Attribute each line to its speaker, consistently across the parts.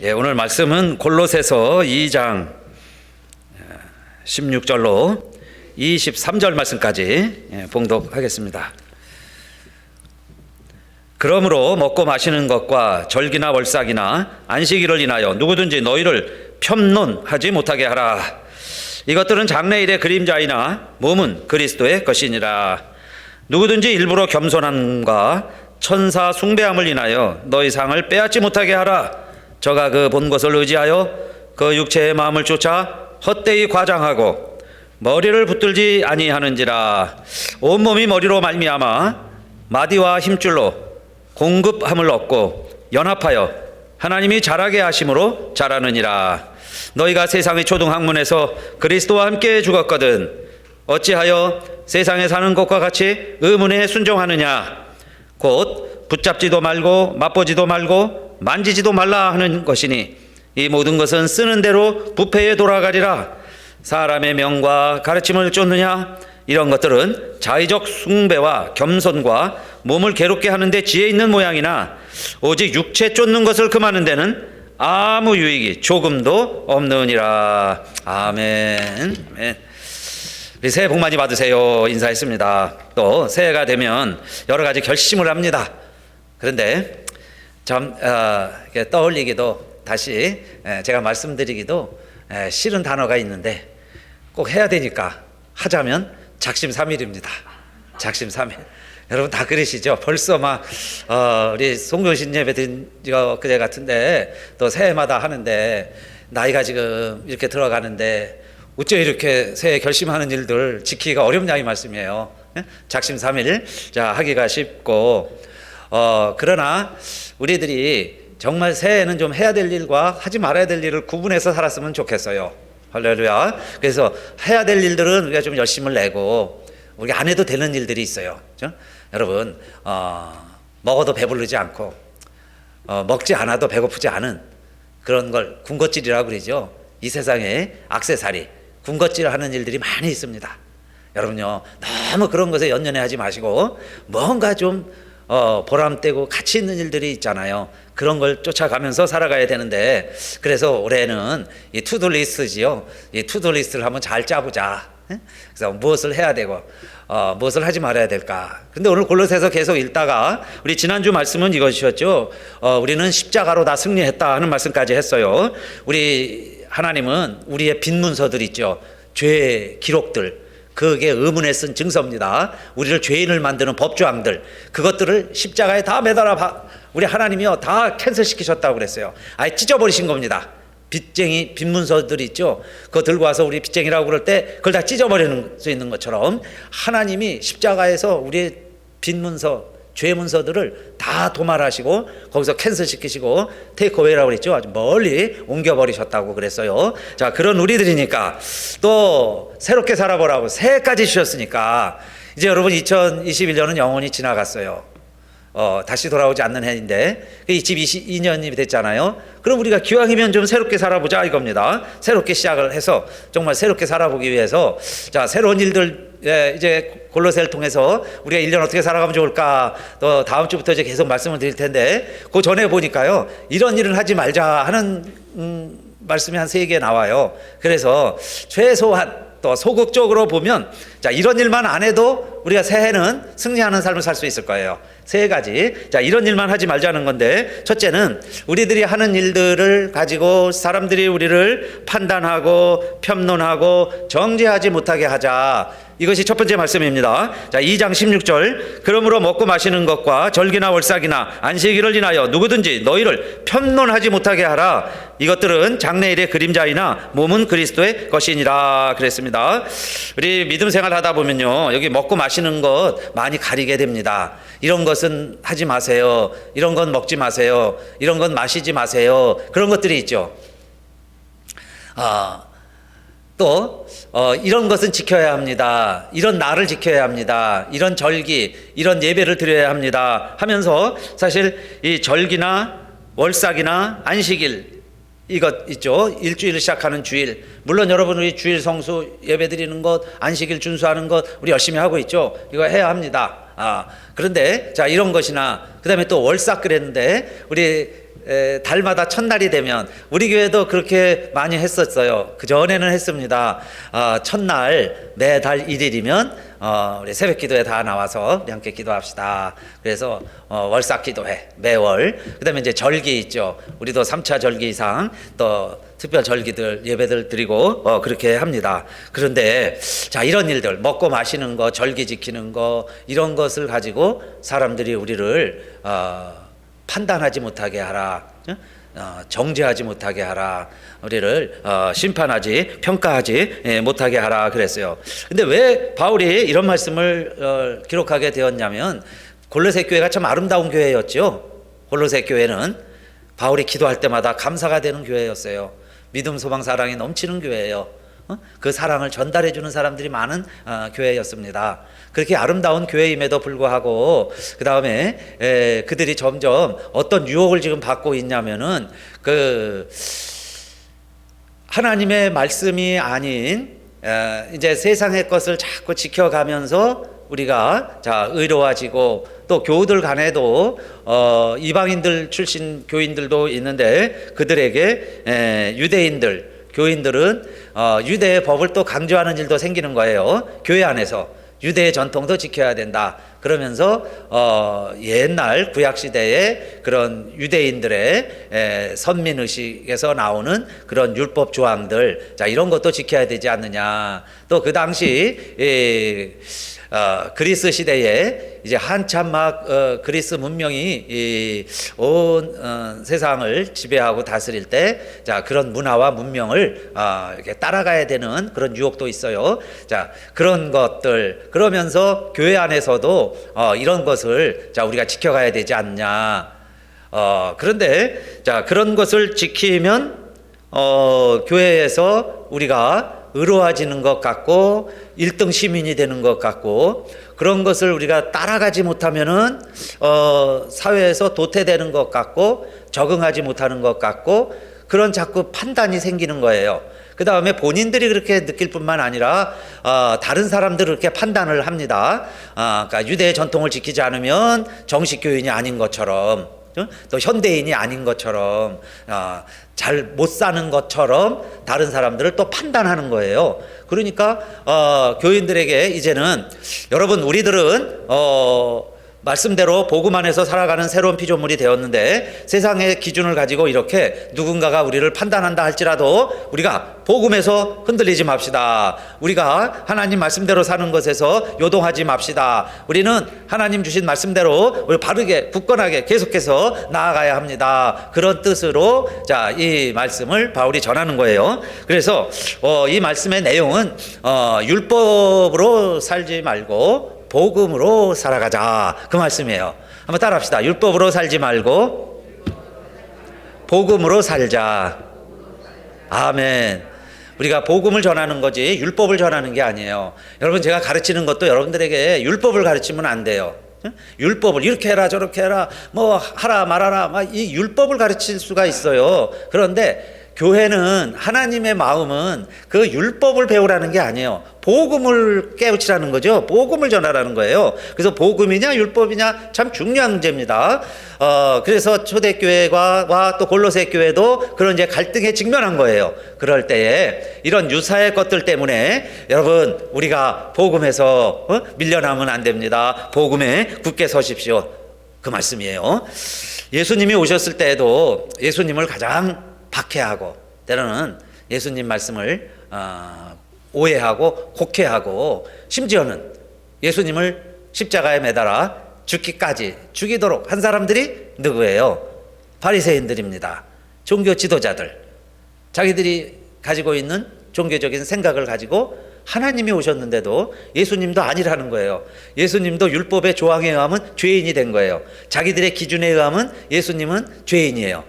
Speaker 1: 오늘 말씀은 골로새서 2장 16절로 23절 말씀까지 봉독하겠습니다. 그러므로 먹고 마시는 것과 절기나 월삭이나 안식일을 인하여 누구든지 너희를 편론하지 못하게 하라. 이것들은 장래일의 그림자이나 몸은 그리스도의 것이니라. 누구든지 일부러 겸손함과 천사 숭배함을 인하여 너희 상을 빼앗지 못하게 하라. 저가 그 본 것을 의지하여 그 육체의 마음을 쫓아 헛되이 과장하고 머리를 붙들지 아니하는지라. 온몸이 머리로 말미암아 마디와 힘줄로 공급함을 얻고 연합하여 하나님이 자라게 하심으로 자라느니라. 너희가 세상의 초등학문에서 그리스도와 함께 죽었거든 어찌하여 세상에 사는 것과 같이 의문에 순종하느냐. 곧 붙잡지도 말고 맛보지도 말고 만지지도 말라 하는 것이니 이 모든 것은 쓰는 대로 부패에 돌아가리라. 사람의 명과 가르침을 쫓느냐. 이런 것들은 자의적 숭배와 겸손과 몸을 괴롭게 하는데 지혜 있는 모양이나 오직 육체 쫓는 것을 금하는 데는 아무 유익이 조금도 없느니라. 아멘. 아멘. 우리 새해 복 많이 받으세요 인사했습니다. 또 새해가 되면 여러 가지 결심을 합니다. 그런데 참 떠올리기도 다시 제가 말씀드리기도 싫은 단어가 있는데 꼭 해야 되니까 하자면 작심삼일입니다. 작심삼일. 여러분 다 그러시죠? 벌써 막 우리 송교신 예배 드린 그제 같은데 또 새해마다 하는데 나이가 지금 이렇게 들어가는데 어째 이렇게 새해 결심하는 일들 지키기가 어렵냐 이 말씀이에요. 작심삼일 자 하기가 쉽고 그러나 우리들이 정말 새해에는 좀 해야 될 일과 하지 말아야 될 일을 구분해서 살았으면 좋겠어요. 할렐루야. 그래서 해야 될 일들은 우리가 좀 열심을 내고 우리가 안 해도 되는 일들이 있어요. 그렇죠? 여러분 먹어도 배부르지 않고 먹지 않아도 배고프지 않은 그런 걸 군것질이라고 그러죠. 이 세상에 액세서리 군것질 하는 일들이 많이 있습니다. 여러분요 너무 그런 것에 연연해 하지 마시고 뭔가 좀 보람되고 가치 있는 일들이 있잖아요. 그런 걸 쫓아가면서 살아가야 되는데 그래서 올해는 이 투두리스트지요. 이 투두리스트를 한번 잘 짜보자. 그래서 무엇을 해야 되고 무엇을 하지 말아야 될까. 근데 오늘 골로새서 계속 읽다가 우리 지난주 말씀은 이것이었죠. 우리는 십자가로 다 승리했다 하는 말씀까지 했어요. 우리 하나님은 우리의 빈 문서들 있죠. 죄의 기록들 그게 의문에 쓴 증서입니다. 우리를 죄인을 만드는 법조항들 그것들을 십자가에 다 매달아 우리 하나님이요 다 캔슬시키셨다고 그랬어요. 아예 찢어버리신 겁니다. 빚쟁이 빈문서들 있죠. 그거 들고 와서 우리 빚쟁이라고 그럴 때 그걸 다 찢어버리는 수 있는 것처럼 하나님이 십자가에서 우리의 빈문서 죄 문서들을 다 도말하시고 거기서 캔슬시키시고 테이크어웨이라고 그랬죠. 아주 멀리 옮겨버리셨다고 그랬어요. 자 그런 우리들이니까 또 새롭게 살아보라고 새해까지 주셨으니까 이제 여러분 2021년은 영원히 지나갔어요. 다시 돌아오지 않는 해인데 2022년이 됐잖아요. 그럼 우리가 기왕이면 좀 새롭게 살아보자 이겁니다. 새롭게 시작을 해서 정말 새롭게 살아보기 위해서 자 새로운 일들 이제 골로새를 통해서 우리가 1년 어떻게 살아가면 좋을까 또 다음 주부터 이제 계속 말씀을 드릴 텐데 그 전에 보니까요 이런 일은 하지 말자 하는 말씀이 한 3개 나와요. 그래서 최소한 또 소극적으로 보면 자 이런 일만 안 해도 우리가 새해는 승리하는 삶을 살 수 있을 거예요. 3가지. 자 이런 일만 하지 말자는 건데 첫째는 우리들이 하는 일들을 가지고 사람들이 우리를 판단하고 편론하고 정죄하지 못하게 하자. 이것이 첫 번째 말씀입니다. 자 2장 16절 그러므로 먹고 마시는 것과 절기나 월삭이나 안식일을 인하여 누구든지 너희를 편론하지 못하게 하라. 이것들은 장래일의 그림자이나 몸은 그리스도의 것이니라 그랬습니다. 우리 믿음 생활 하다 보면요 여기 먹고 마시는 것 많이 가리게 됩니다. 이런 것은 하지 마세요. 이런 건 먹지 마세요. 이런 건 마시지 마세요. 그런 것들이 있죠. 또 이런 것은 지켜야 합니다. 이런 날을 지켜야 합니다. 이런 절기, 이런 예배를 드려야 합니다. 하면서 사실 이 절기나 월삭이나 안식일 이것 있죠. 일주일을 시작하는 주일. 물론 여러분 우리 주일 성수 예배 드리는 것, 안식일 준수하는 것 우리 열심히 하고 있죠. 이거 해야 합니다. 그런데 자 이런 것이나 그다음에 또 월삭 그랬는데 우리 달마다 첫날이 되면 우리 교회도 그렇게 많이 했었어요. 그 전에는 했습니다. 첫날 매달 1일이면 우리 새벽 기도회 다 나와서 우리 함께 기도합시다. 그래서 월삭 기도회 매월. 그다음에 이제 절기 있죠. 우리도 3차 절기 이상 또 특별 절기들 예배들 드리고 그렇게 합니다. 그런데 자, 이런 일들 먹고 마시는 거, 절기 지키는 거, 이런 것을 가지고 사람들이 우리를 판단하지 못하게 하라, 정죄하지 못하게 하라, 우리를 심판하지 평가하지 못하게 하라 그랬어요. 근데 왜 바울이 이런 말씀을 기록하게 되었냐면, 골로새 교회가 참 아름다운 교회였죠. 골로새 교회는 바울이 기도할 때마다 감사가 되는 교회였어요. 믿음, 소망, 사랑이 넘치는 교회예요. 그 사랑을 전달해 주는 사람들이 많은 교회였습니다. 그렇게 아름다운 교회임에도 불구하고 그 다음에 그들이 점점 어떤 유혹을 지금 받고 있냐면은 그 하나님의 말씀이 아닌 이제 세상의 것을 자꾸 지켜가면서 우리가 의로워지고, 또 교우들 간에도 이방인들 출신 교인들도 있는데 그들에게 유대인들, 교인들은 유대의 법을 또 강조하는 일도 생기는 거예요. 교회 안에서 유대의 전통도 지켜야 된다 그러면서 옛날 구약시대의 그런 유대인들의 선민의식에서 나오는 그런 율법 조항들, 이런 것도 지켜야 되지 않느냐. 또 그 당시 그리스 시대에 이제 한참 막 그리스 문명이 온 세상을 지배하고 다스릴 때 그런 문화와 문명을 이렇게 따라가야 되는 그런 유혹도 있어요. 그런 것들, 그러면서 교회 안에서도 이런 것을 우리가 지켜가야 되지 않냐. 그런데 그런 것을 지키면 교회에서 우리가 의로워지는 것 같고 1등 시민이 되는 것 같고, 그런 것을 우리가 따라가지 못하면은 사회에서 도태되는 것 같고 적응하지 못하는 것 같고, 그런 자꾸 판단이 생기는 거예요. 그 다음에 본인들이 그렇게 느낄 뿐만 아니라 다른 사람들을 그렇게 판단을 합니다. 그러니까 유대의 전통을 지키지 않으면 정식 교인이 아닌 것처럼, 또 현대인이 아닌 것처럼, 잘 못 사는 것처럼 다른 사람들을 또 판단하는 거예요. 그러니까 교인들에게 이제는, 여러분 우리들은 말씀대로 복음 안에서 살아가는 새로운 피조물이 되었는데, 세상의 기준을 가지고 이렇게 누군가가 우리를 판단한다 할지라도 우리가 복음에서 흔들리지 맙시다. 우리가 하나님 말씀대로 사는 것에서 요동하지 맙시다. 우리는 하나님 주신 말씀대로 바르게 굳건하게 계속해서 나아가야 합니다. 그런 뜻으로 이 말씀을 바울이 전하는 거예요. 그래서 이 말씀의 내용은 율법으로 살지 말고 복음으로 살아가자, 그 말씀이에요. 한번 따라합시다. 율법으로 살지 말고 복음으로 살자. 아멘. 우리가 복음을 전하는 거지 율법을 전하는 게 아니에요. 여러분, 제가 가르치는 것도 여러분들에게 율법을 가르치면 안 돼요. 율법을 이렇게 해라 저렇게 해라 뭐 하라 말아라, 이 율법을 가르칠 수가 있어요. 그런데 교회는, 하나님의 마음은 그 율법을 배우라는 게 아니에요. 복음을 깨우치라는 거죠. 복음을 전하라는 거예요. 그래서 복음이냐 율법이냐 참 중요한 문제입니다. 그래서 초대교회와 또 골로새 교회도 그런 이제 갈등에 직면한 거예요. 그럴 때에 이런 유사의 것들 때문에 여러분, 우리가 복음에서 밀려나면 안 됩니다. 복음에 굳게 서십시오, 그 말씀이에요. 예수님이 오셨을 때에도 예수님을 가장 박해하고, 때로는 예수님 말씀을 오해하고 혹해하고, 심지어는 예수님을 십자가에 매달아 죽기까지 죽이도록 한 사람들이 누구예요? 바리새인들입니다. 종교 지도자들. 자기들이 가지고 있는 종교적인 생각을 가지고 하나님이 오셨는데도 예수님도 아니라는 거예요. 예수님도 율법의 조항에 의하면 죄인이 된 거예요. 자기들의 기준에 의하면 예수님은 죄인이에요.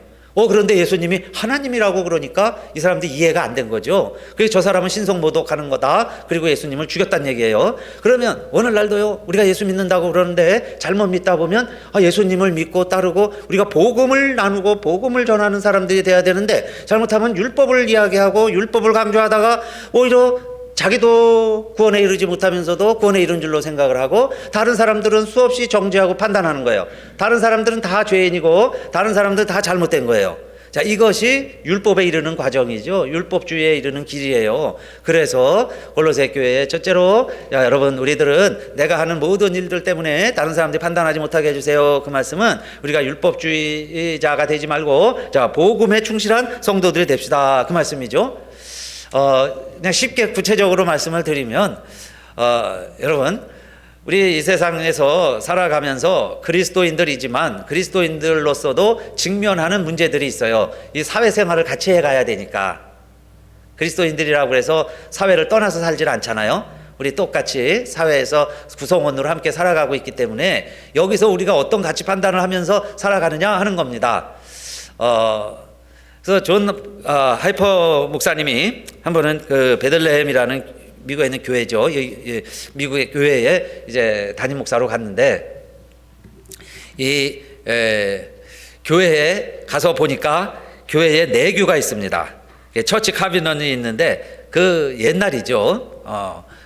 Speaker 1: 그런데 예수님이 하나님이라고 그러니까 이 사람들이 이해가 안 된 거죠. 그래서 저 사람은 신성모독하는 거다, 그리고 예수님을 죽였다는 얘기예요. 그러면 오늘날도요, 우리가 예수 믿는다고 그러는데 잘못 믿다 보면 예수님을 믿고 따르고 우리가 복음을 나누고 복음을 전하는 사람들이 돼야 되는데, 잘못하면 율법을 이야기하고 율법을 강조하다가 오히려 자기도 구원에 이르지 못하면서도 구원에 이른 줄로 생각을 하고 다른 사람들은 수없이 정죄하고 판단하는 거예요. 다른 사람들은 다 죄인이고 다른 사람들은 다 잘못된 거예요. 자, 이것이 율법에 이르는 과정이죠. 율법주의에 이르는 길이에요. 그래서 골로새 교회에 첫째로, 야, 여러분, 우리들은 내가 하는 모든 일들 때문에 다른 사람들이 판단하지 못하게 해주세요. 그 말씀은 우리가 율법주의자가 되지 말고, 자, 복음에 충실한 성도들이 됩시다. 그 말씀이죠. 그냥 쉽게 구체적으로 말씀을 드리면, 여러분, 우리 이 세상에서 살아가면서 그리스도인들이지만 그리스도인들로서도 직면하는 문제들이 있어요. 이 사회생활을 같이 해가야 되니까. 그리스도인들이라고 해서 사회를 떠나서 살질 않잖아요. 우리 똑같이 사회에서 구성원으로 함께 살아가고 있기 때문에 여기서 우리가 어떤 가치 판단을 하면서 살아가느냐 하는 겁니다. 그래서 존 하이퍼 목사님이 한 번은 그 베들레헴이라는 미국에 있는 교회죠. 미국의 교회에 이제 담임 목사로 갔는데 이 교회에 가서 보니까 교회에 내교가 있습니다. 처치 카비넌이 있는데 그 옛날이죠.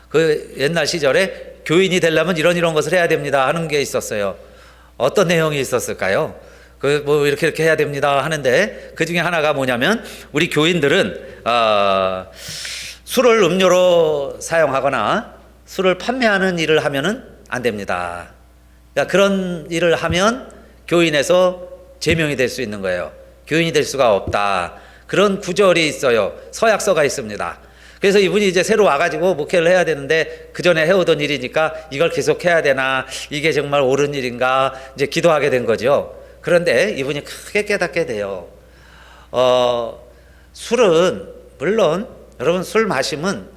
Speaker 1: 그 옛날 시절에 교인이 되려면 이런 것을 해야 됩니다 하는 게 있었어요. 어떤 내용이 있었을까요? 그 뭐 이렇게 해야 됩니다 하는데 그 중에 하나가 뭐냐면 우리 교인들은 술을 음료로 사용하거나 술을 판매하는 일을 하면은 안 됩니다. 그러니까 그런 일을 하면 교인에서 제명이 될 수 있는 거예요. 교인이 될 수가 없다. 그런 구절이 있어요. 서약서가 있습니다. 그래서 이분이 이제 새로 와가지고 목회를 해야 되는데 그 전에 해오던 일이니까 이걸 계속 해야 되나, 이게 정말 옳은 일인가, 이제 기도하게 된 거죠. 그런데 이분이 크게 깨닫게 돼요. 술은 물론 여러분 술 마시면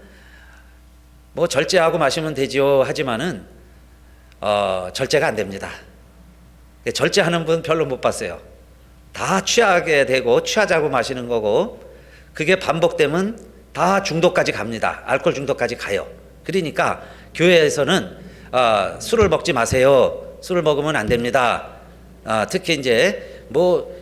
Speaker 1: 뭐 절제하고 마시면 되지요 하지만은 절제가 안 됩니다. 절제하는 분 별로 못 봤어요. 다 취하게 되고 취하자고 마시는 거고 그게 반복되면 다 중독까지 갑니다. 알코올 중독까지 가요. 그러니까 교회에서는 술을 먹지 마세요. 술을 먹으면 안 됩니다. 특히 이제 뭐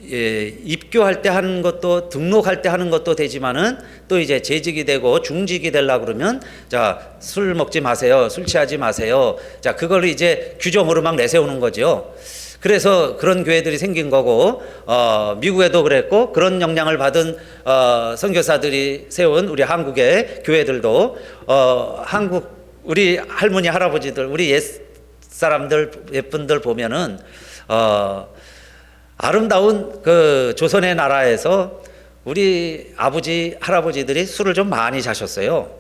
Speaker 1: 입교할 때 하는 것도 등록할 때 하는 것도 되지만은 또 이제 재직이 되고 중직이 되려고 그러면 자, 술 먹지 마세요. 술 취하지 마세요. 자, 그걸 이제 규정으로 막 내세우는 거죠. 그래서 그런 교회들이 생긴 거고 미국에도 그랬고 그런 영향을 받은 선교사들이 세운 우리 한국의 교회들도 한국 우리 할머니 할아버지들 우리 옛 사람들 옛분들 보면은 아름다운 그 조선의 나라에서 우리 아버지 할아버지들이 술을 좀 많이 자셨어요.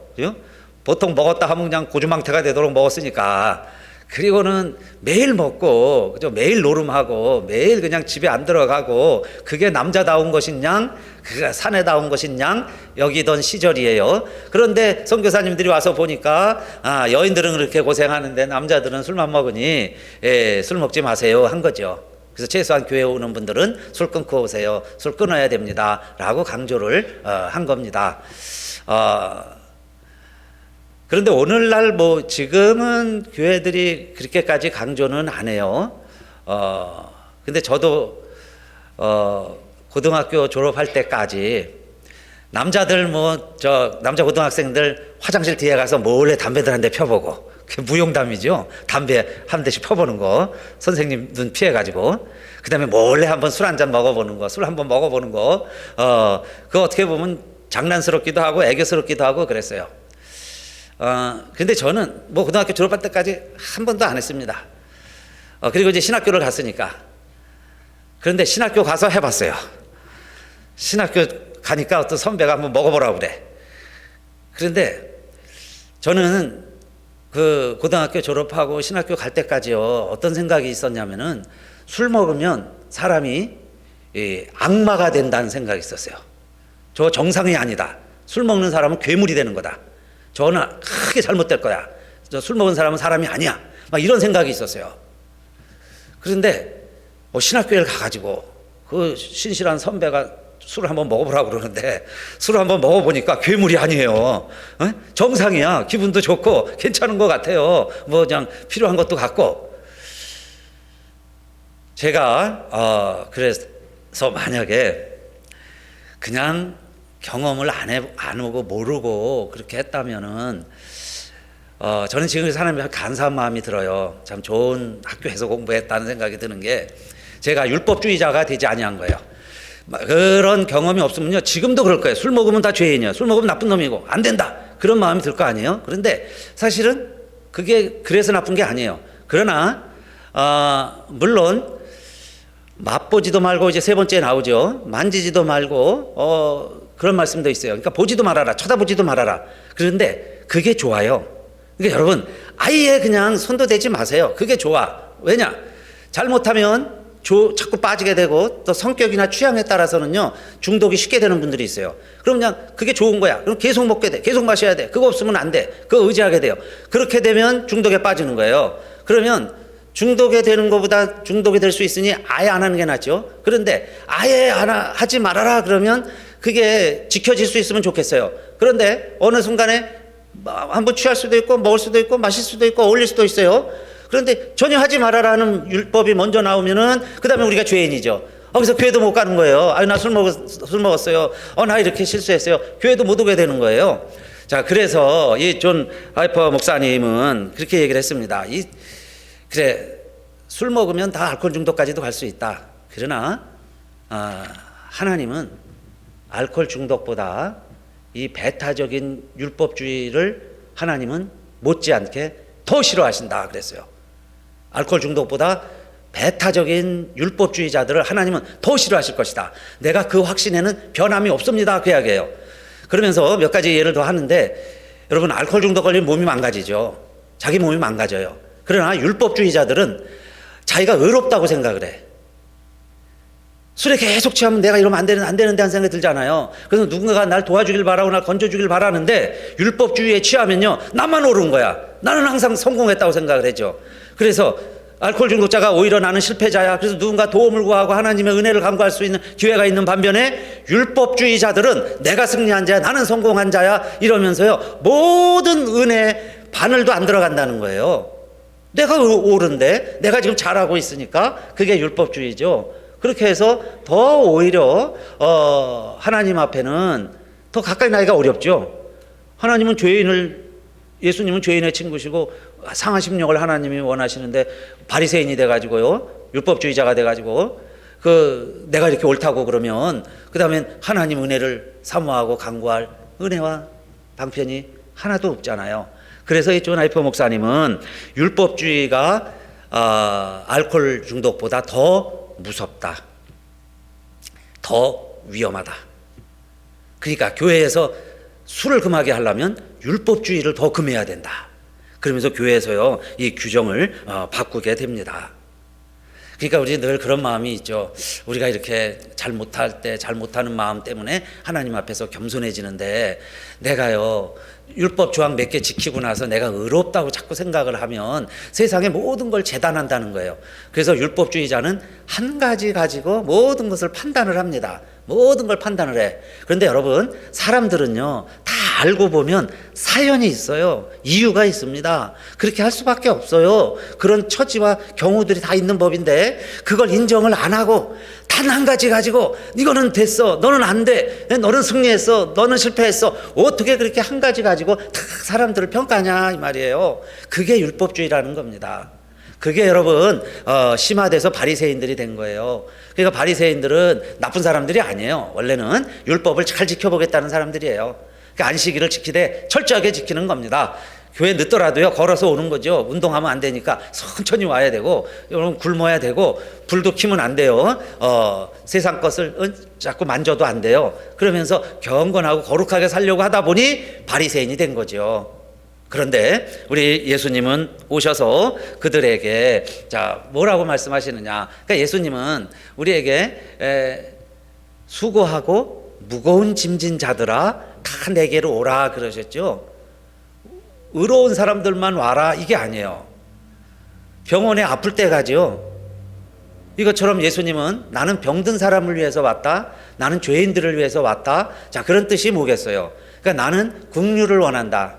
Speaker 1: 보통 먹었다 하면 그냥 고주망태가 되도록 먹었으니까. 그리고는 매일 먹고 그죠? 매일 노름하고 매일 그냥 집에 안 들어가고 그게 남자다운 것인양 그게 사내다운 것인양 여기던 시절이에요. 그런데 선교사님들이 와서 보니까 여인들은 그렇게 고생하는데 남자들은 술만 먹으니 술 먹지 마세요 한 거죠. 그래서 최소한 교회에 오는 분들은 술 끊고 오세요. 술 끊어야 됩니다 라고 강조를 한 겁니다. 그런데 오늘날 뭐 지금은 교회들이 그렇게까지 강조는 안 해요. 근데 저도 고등학교 졸업할 때까지 남자들 남자 고등학생들 화장실 뒤에 가서 몰래 담배들 한 대 펴보고 그게 무용담이죠. 담배 한 대씩 펴보는 거 선생님 눈 피해가지고 그 다음에 몰래 한번 술 한 잔 먹어보는 거 술 한번 먹어보는 거 그거 어떻게 보면 장난스럽기도 하고 애교스럽기도 하고 그랬어요. 근데 저는 뭐 고등학교 졸업할 때까지 한 번도 안 했습니다. 그리고 이제 신학교를 갔으니까. 그런데 신학교 가서 해봤어요. 신학교 가니까 어떤 선배가 한번 먹어보라고 그래. 그런데 저는 그 고등학교 졸업하고 신학교 갈 때까지요, 어떤 생각이 있었냐면은 술 먹으면 사람이 악마가 된다는 생각이 있었어요. 저 정상이 아니다. 술 먹는 사람은 괴물이 되는 거다. 저는 크게 잘못될 거야. 저 술 먹은 사람은 사람이 아니야. 막 이런 생각이 있었어요. 그런데 신학교에 가가지고 그 신실한 선배가 술을 한번 먹어보라고 그러는데 술을 한번 먹어보니까 괴물이 아니에요. 정상이야. 기분도 좋고 괜찮은 것 같아요. 뭐 그냥 필요한 것도 같고. 제가 그래서 만약에 그냥 경험을 안 오고 모르고 그렇게 했다면은 저는 지금 하나님께 감사한 마음이 들어요. 참 좋은 학교에서 공부했다는 생각이 드는 게 제가 율법주의자가 되지 아니한 거예요. 그런 경험이 없으면요 지금도 그럴 거예요. 술 먹으면 다 죄인이야. 술 먹으면 나쁜 놈이고 안 된다. 그런 마음이 들 거 아니에요. 그런데 사실은 그게 그래서 나쁜 게 아니에요. 그러나 물론 맛보지도 말고 이제 세 번째 나오죠. 만지지도 말고 그런 말씀도 있어요. 그러니까 보지도 말아라. 쳐다보지도 말아라. 그런데 그게 좋아요. 그러니까 여러분 아예 그냥 손도 대지 마세요. 그게 좋아. 왜냐? 잘못하면 자꾸 빠지게 되고 또 성격이나 취향에 따라서는요 중독이 쉽게 되는 분들이 있어요. 그럼 그냥 그게 좋은 거야. 그럼 계속 먹게 돼. 계속 마셔야 돼. 그거 없으면 안 돼. 그거 의지하게 돼요. 그렇게 되면 중독에 빠지는 거예요. 그러면 중독이 되는 것보다 중독이 될 수 있으니 아예 안 하는 게 낫죠. 그런데 아예 하지 말아라 그러면 그게 지켜질 수 있으면 좋겠어요. 그런데 어느 순간에 한번 취할 수도 있고 먹을 수도 있고 마실 수도 있고 어울릴 수도 있어요. 그런데 전혀 하지 말아라는 율법이 먼저 나오면은 그 다음에 우리가 죄인이죠. 그래서 교회도 못 가는 거예요. 나 술 먹었어요. 나 이렇게 실수했어요. 교회도 못 오게 되는 거예요. 자, 그래서 이 존 하이퍼 목사님은 그렇게 얘기를 했습니다. 그래, 술 먹으면 다 알코올 중독까지도 갈 수 있다. 그러나 하나님은 알코올 중독보다 이 배타적인 율법주의를 하나님은 못지않게 더 싫어하신다 그랬어요. 알코올 중독보다 배타적인 율법주의자들을 하나님은 더 싫어하실 것이다. 내가 그 확신에는 변함이 없습니다. 그 이야기예요. 그러면서 몇 가지 예를 더 하는데 여러분 알코올 중독 걸리면 몸이 망가지죠. 자기 몸이 망가져요. 그러나 율법주의자들은 자기가 의롭다고 생각을 해. 술에 계속 취하면 내가 이러면 안 되는데 하는 생각이 들잖아요. 그래서 누군가가 날 도와주길 바라고 날 건져주길 바라는데 율법주의에 취하면요 나만 옳은 거야. 나는 항상 성공했다고 생각을 하죠. 그래서 알코올 중독자가 오히려 나는 실패자야. 그래서 누군가 도움을 구하고 하나님의 은혜를 간구할 수 있는 기회가 있는 반면에 율법주의자들은 내가 승리한 자야, 나는 성공한 자야 이러면서요 모든 은혜 바늘도 안 들어간다는 거예요. 내가 옳은데 내가 지금 잘하고 있으니까 그게 율법주의죠. 그렇게 해서 더 오히려 하나님 앞에는 더 가까이 나기가 어렵죠. 하나님은 예수님은 죄인의 친구시고 상하 심령을 하나님이 원하시는데 바리새인이 돼가지고요 율법주의자가 돼가지고 내가 이렇게 옳다고 그러면 그 다음엔 하나님 은혜를 사모하고 간구할 은혜와 방편이 하나도 없잖아요. 그래서 이 존 하이퍼 목사님은 율법주의가 알코올 중독보다 더 무섭다, 더 위험하다. 그러니까 교회에서 술을 금하게 하려면 율법주의를 더 금해야 된다. 그러면서 교회에서요 이 규정을 바꾸게 됩니다. 그러니까 우리 늘 그런 마음이 있죠. 우리가 이렇게 잘못할 때 잘못하는 마음 때문에 하나님 앞에서 겸손해지는데 내가요 율법 조항 몇 개 지키고 나서 내가 의롭다고 자꾸 생각을 하면 세상의 모든 걸 재단한다는 거예요. 그래서 율법주의자는 한 가지 가지고 모든 것을 판단을 합니다. 모든 걸 판단을 해. 그런데 여러분 사람들은요 다 알고 보면 사연이 있어요. 이유가 있습니다. 그렇게 할 수밖에 없어요. 그런 처지와 경우들이 다 있는 법인데 그걸 인정을 안 하고 단 한 가지 가지고 이거는 됐어, 너는 안 돼, 너는 승리했어, 너는 실패했어, 어떻게 그렇게 한 가지 가지고 다 사람들을 평가하냐 이 말이에요. 그게 율법주의라는 겁니다. 그게 여러분 심화돼서 바리새인들이 된 거예요. 그러니까 바리새인들은 나쁜 사람들이 아니에요. 원래는 율법을 잘 지켜보겠다는 사람들이에요. 그러니까 안식일을 지키되 철저하게 지키는 겁니다. 교회 늦더라도요 걸어서 오는 거죠. 운동하면 안 되니까 천천히 와야 되고 여러분 굶어야 되고 불도 켜면 안 돼요. 세상 것을 자꾸 만져도 안 돼요. 그러면서 경건하고 거룩하게 살려고 하다 보니 바리새인이 된 거죠. 그런데 우리 예수님은 오셔서 그들에게 자 뭐라고 말씀하시느냐. 그러니까 예수님은 우리에게 수고하고 무거운 짐진 자들아 다 내게로 오라 그러셨죠. 의로운 사람들만 와라 이게 아니에요. 병원에 아플 때 가죠. 이것처럼 예수님은 나는 병든 사람을 위해서 왔다, 나는 죄인들을 위해서 왔다. 자 그런 뜻이 뭐겠어요. 그러니까 나는 긍휼을 원한다.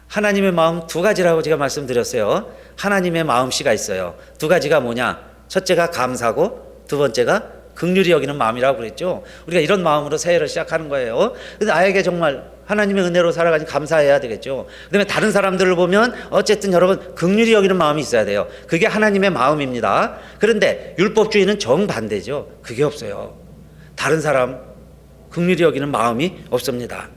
Speaker 1: 하나님의 마음 두 가지라고 제가 말씀드렸어요. 하나님의 마음씨가 있어요. 두 가지가 뭐냐. 첫째가 감사고 두 번째가 긍휼히 여기는 마음이라고 그랬죠. 우리가 이런 마음으로 새해를 시작하는 거예요. 근데 나에게 정말 하나님의 은혜로 살아가니 감사해야 되겠죠. 그다음에 다른 사람들을 보면 어쨌든 여러분 긍휼히 여기는 마음이 있어야 돼요. 그게 하나님의 마음입니다. 그런데 율법주의는 정반대죠. 그게 없어요. 다른 사람 긍휼히 여기는 마음이 없습니다.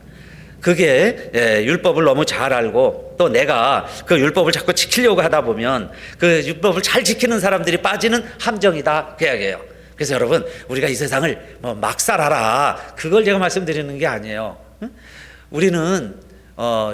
Speaker 1: 그게 율법을 너무 잘 알고 또 내가 그 율법을 자꾸 지키려고 하다 보면 그 율법을 잘 지키는 사람들이 빠지는 함정이다 그 이야기예요. 그래서 여러분 우리가 이 세상을 막 살아라 그걸 제가 말씀드리는 게 아니에요. 우리는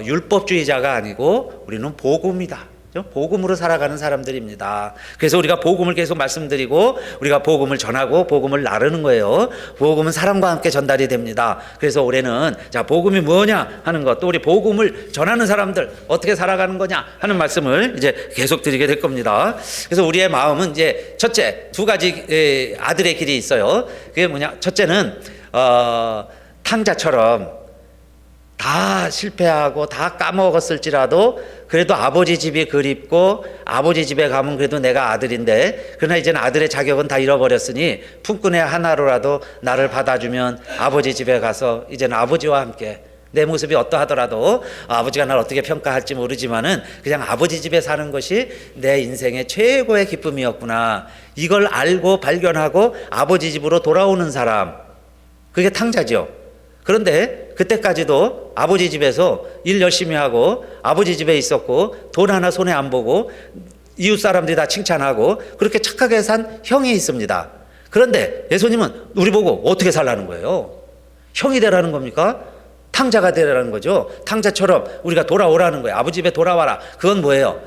Speaker 1: 율법주의자가 아니고 우리는 복음이다. 복음으로 살아가는 사람들입니다. 그래서 우리가 복음을 계속 말씀드리고 우리가 복음을 전하고 복음을 나르는 거예요. 복음은 사랑과 함께 전달이 됩니다. 그래서 올해는 자 복음이 뭐냐 하는 것, 또 우리 복음을 전하는 사람들 어떻게 살아가는 거냐 하는 말씀을 이제 계속 드리게 될 겁니다. 그래서 우리의 마음은 이제 첫째 두 가지 아들의 길이 있어요. 그게 뭐냐? 첫째는 탕자처럼 다 실패하고 다 까먹었을지라도 그래도 아버지 집이 그립고 아버지 집에 가면 그래도 내가 아들인데 그러나 이제는 아들의 자격은 다 잃어버렸으니 품꾼의 하나로라도 나를 받아주면 아버지 집에 가서 이제는 아버지와 함께 내 모습이 어떠하더라도 아버지가 나를 어떻게 평가할지 모르지만은 그냥 아버지 집에 사는 것이 내 인생의 최고의 기쁨이었구나. 이걸 알고 발견하고 아버지 집으로 돌아오는 사람, 그게 탕자죠. 그런데 그때까지도 아버지 집에서 일 열심히 하고 아버지 집에 있었고 돈 하나 손에 안 보고 이웃 사람들이 다 칭찬하고 그렇게 착하게 산 형이 있습니다. 그런데 예수님은 우리 보고 어떻게 살라는 거예요? 형이 되라는 겁니까? 탕자가 되라는 거죠. 탕자처럼 우리가 돌아오라는 거예요. 아버지 집에 돌아와라. 그건 뭐예요?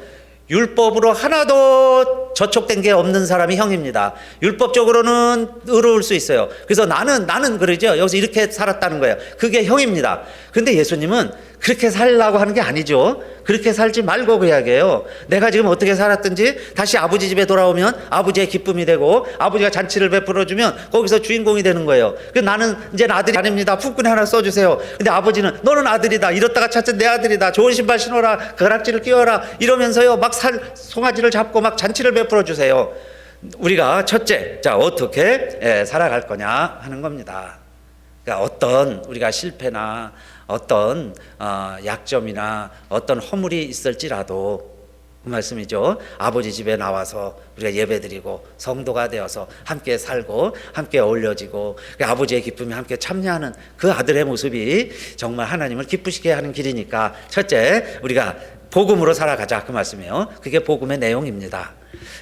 Speaker 1: 율법으로 하나도 저촉된 게 없는 사람이 형입니다. 율법적으로는 의로울 수 있어요. 그래서 나는 그러죠. 여기서 이렇게 살았다는 거예요. 그게 형입니다. 그런데 예수님은 그렇게 살라고 하는 게 아니죠. 그렇게 살지 말고 그 이야기예요. 내가 지금 어떻게 살았든지 다시 아버지 집에 돌아오면 아버지의 기쁨이 되고 아버지가 잔치를 베풀어주면 거기서 주인공이 되는 거예요. 그래서 나는 이제 아들이 아닙니다. 품꾼에 하나 써주세요. 근데 아버지는 너는 아들이다. 이렇다가 찾은 내 아들이다. 좋은 신발 신어라. 가락지를 끼워라. 이러면서요 막 송아지를 잡고 막 잔치를 베풀어 주세요. 우리가 첫째, 자 어떻게 살아갈 거냐 하는 겁니다. 그러니까 어떤 우리가 실패나 어떤 약점이나 어떤 허물이 있을지라도 그 말씀이죠. 아버지 집에 나와서 우리가 예배드리고 성도가 되어서 함께 살고 함께 어울려지고 아버지의 기쁨에 함께 참여하는 그 아들의 모습이 정말 하나님을 기쁘시게 하는 길이니까 첫째 우리가 복음으로 살아가자 그 말씀이에요. 그게 복음의 내용입니다.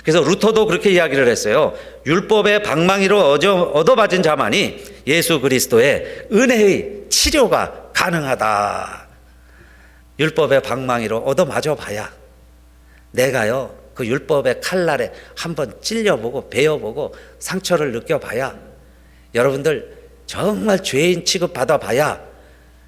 Speaker 1: 그래서 루터도 그렇게 이야기를 했어요. 율법의 방망이로 얻어맞은 자만이 예수 그리스도의 은혜의 치료가 가능하다. 율법의 방망이로 얻어맞아 봐야 내가요 그 율법의 칼날에 한번 찔려보고 베어보고 상처를 느껴봐야 여러분들 정말 죄인 취급받아 봐야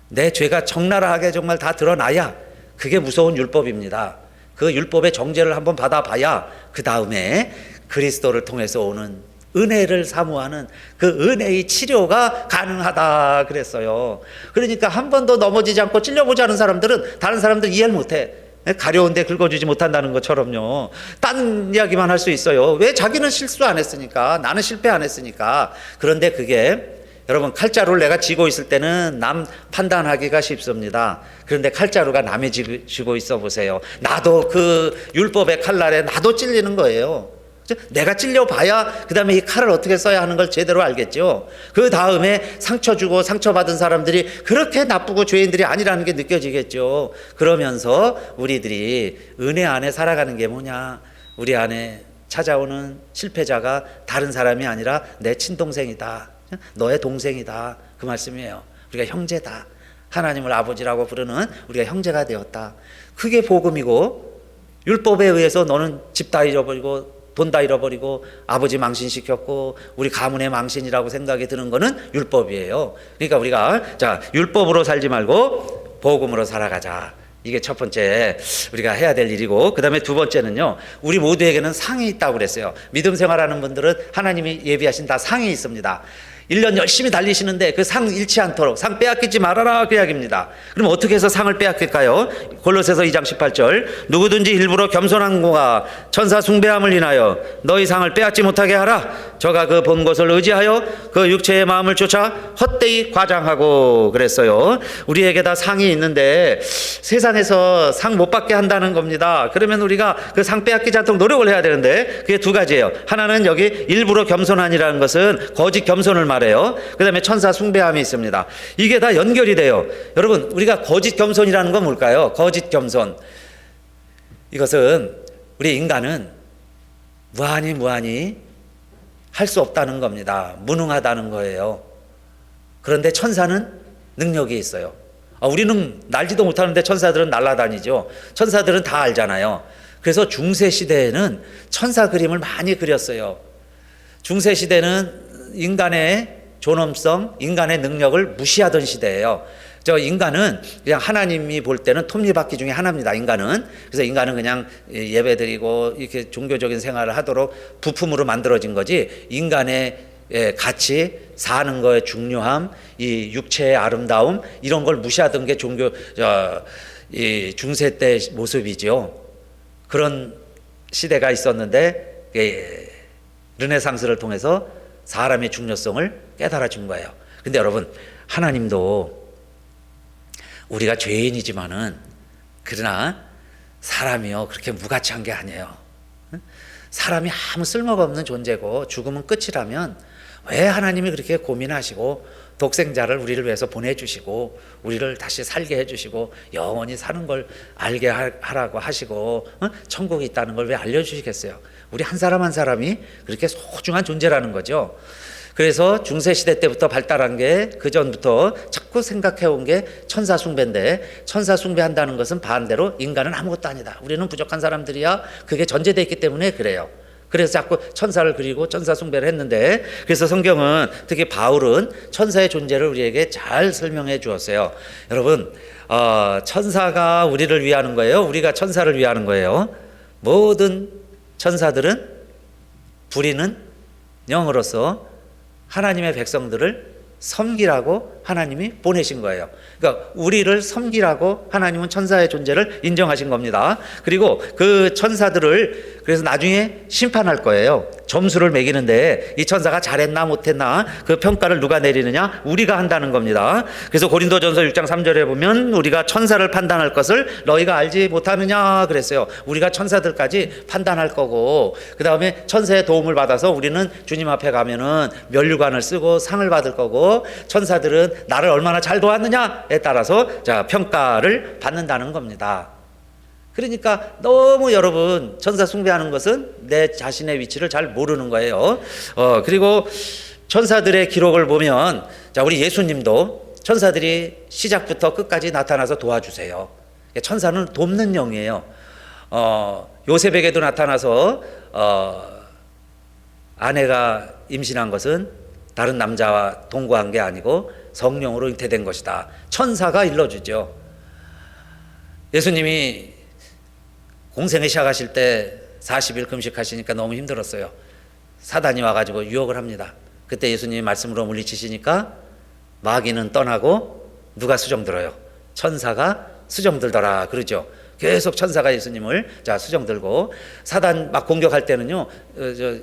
Speaker 1: 내 죄가 적나라하게 정말 다 드러나야 그게 무서운 율법입니다. 그 율법의 정죄를 한번 받아봐야 그 다음에 그리스도를 통해서 오는 은혜를 사모하는 그 은혜의 치료가 가능하다 그랬어요. 그러니까 한 번도 넘어지지 않고 찔려보지 않은 사람들은 다른 사람들 이해를 못해. 가려운데 긁어주지 못한다는 것처럼요. 딴 이야기만 할 수 있어요. 왜? 자기는 실수 안 했으니까. 나는 실패 안 했으니까. 그런데 그게 여러분 칼자루를 내가 쥐고 있을 때는 남 판단하기가 쉽습니다. 그런데 칼자루가 남이 쥐고 있어 보세요. 나도 그 율법의 칼날에 나도 찔리는 거예요. 내가 찔려봐야 그 다음에 이 칼을 어떻게 써야 하는 걸 제대로 알겠죠. 그 다음에 상처 주고 상처받은 사람들이 그렇게 나쁘고 죄인들이 아니라는 게 느껴지겠죠. 그러면서 우리들이 은혜 안에 살아가는 게 뭐냐. 우리 안에 찾아오는 실패자가 다른 사람이 아니라 내 친동생이다. 너의 동생이다. 그 말씀이에요. 우리가 형제다. 하나님을 아버지라고 부르는 우리가 형제가 되었다. 그게 복음이고 율법에 의해서 너는 집 다 잃어버리고 돈 다 잃어버리고 아버지 망신시켰고 우리 가문의 망신이라고 생각이 드는 거는 율법이에요. 그러니까 우리가 자 율법으로 살지 말고 복음으로 살아가자. 이게 첫 번째 우리가 해야 될 일이고, 그 다음에 두 번째는요, 우리 모두에게는 상이 있다고 그랬어요. 믿음 생활하는 분들은 하나님이 예비하신 다 상이 있습니다. 1년 열심히 달리시는데 그 상 잃지 않도록 상 빼앗기지 말아라, 그 이야기입니다. 그럼 어떻게 해서 상을 빼앗길까요? 골로새서 2장 18절, 누구든지 일부러 겸손한 공과 천사 숭배함을 인하여 너희 상을 빼앗지 못하게 하라. 저가 그 본 것을 의지하여 그 육체의 마음을 쫓아 헛되이 과장하고 그랬어요. 우리에게 다 상이 있는데 세상에서 상 못 받게 한다는 겁니다. 그러면 우리가 그 상 빼앗기지 않도록 노력을 해야 되는데 그게 두 가지예요. 하나는 여기 일부러 겸손한이라는 것은 거짓 겸손을 말해요. 그 다음에 천사 숭배함이 있습니다. 이게 다 연결이 돼요. 여러분, 우리가 거짓 겸손이라는 건 뭘까요? 거짓 겸손, 이것은 우리 인간은 무한히 할 수 없다는 겁니다. 무능하다는 거예요. 그런데 천사는 능력이 있어요. 우리는 날지도 못하는데 천사들은 날아다니죠. 천사들은 다 알잖아요. 그래서 중세시대에는 천사 그림을 많이 그렸어요. 중세시대는 인간의 존엄성, 인간의 능력을 무시하던 시대예요. 저 인간은 그냥 하나님이 볼 때는 톱니바퀴 중에 하나입니다. 인간은. 그래서 인간은 그냥 예배드리고 이렇게 종교적인 생활을 하도록 부품으로 만들어진 거지, 인간의 가치, 사는 거의 중요함, 이 육체의 아름다움, 이런 걸 무시하던 게 이 중세 때 모습이죠. 그런 시대가 있었는데 르네상스를 통해서 사람의 중요성을 깨달아 준 거예요. 근데 여러분, 하나님도 우리가 죄인이지만은 그러나 사람이요 그렇게 무가치한 게 아니에요. 사람이 아무 쓸모가 없는 존재고 죽으면 끝이라면 왜 하나님이 그렇게 고민하시고 독생자를 우리를 위해서 보내주시고 우리를 다시 살게 해주시고 영원히 사는 걸 알게 하라고 하시고 천국이 있다는 걸 왜 알려주시겠어요? 우리 한 사람 한 사람이 그렇게 소중한 존재라는 거죠. 그래서 중세시대 때부터 발달한 게 그 전부터 자꾸 생각해온 게 천사 숭배인데, 천사 숭배한다는 것은 반대로 인간은 아무것도 아니다, 우리는 부족한 사람들이야, 그게 전제되어 있기 때문에 그래요. 그래서 자꾸 천사를 그리고 천사 숭배를 했는데, 그래서 성경은 특히 바울은 천사의 존재를 우리에게 잘 설명해 주었어요. 여러분, 천사가 우리를 위하는 거예요? 우리가 천사를 위하는 거예요? 모든 천사들은 부리는 영으로서 하나님의 백성들을 섬기라고 하나님이 보내신 거예요. 그러니까 우리를 섬기라고 하나님은 천사의 존재를 인정하신 겁니다. 그리고 그 천사들을 그래서 나중에 심판할 거예요. 점수를 매기는데 이 천사가 잘했나 못했나 그 평가를 누가 내리느냐? 우리가 한다는 겁니다. 그래서 고린도전서 6장 3절에 보면 우리가 천사를 판단할 것을 너희가 알지 못하느냐 그랬어요. 우리가 천사들까지 판단할 거고, 그 다음에 천사의 도움을 받아서 우리는 주님 앞에 가면은 면류관을 쓰고 상을 받을 거고, 천사들은 나를 얼마나 잘 도왔느냐에 따라서 자 평가를 받는다는 겁니다. 그러니까 너무 여러분 천사 숭배하는 것은 내 자신의 위치를 잘 모르는 거예요. 그리고 천사들의 기록을 보면 자 우리 예수님도 천사들이 시작부터 끝까지 나타나서 도와주세요. 천사는 돕는 영이에요. 요셉에게도 나타나서 아내가 임신한 것은 다른 남자와 동거한 게 아니고 성령으로 잉태된 것이다. 천사가 일러주죠. 예수님이 공생을 시작하실 때 40일 금식하시니까 너무 힘들었어요. 사단이 와가지고 유혹을 합니다. 그때 예수님이 말씀으로 물리치시니까 마귀는 떠나고 누가 수정들어요? 천사가 수정들더라 그러죠. 계속 천사가 예수님을 수정들고, 사단 막 공격할 때는요,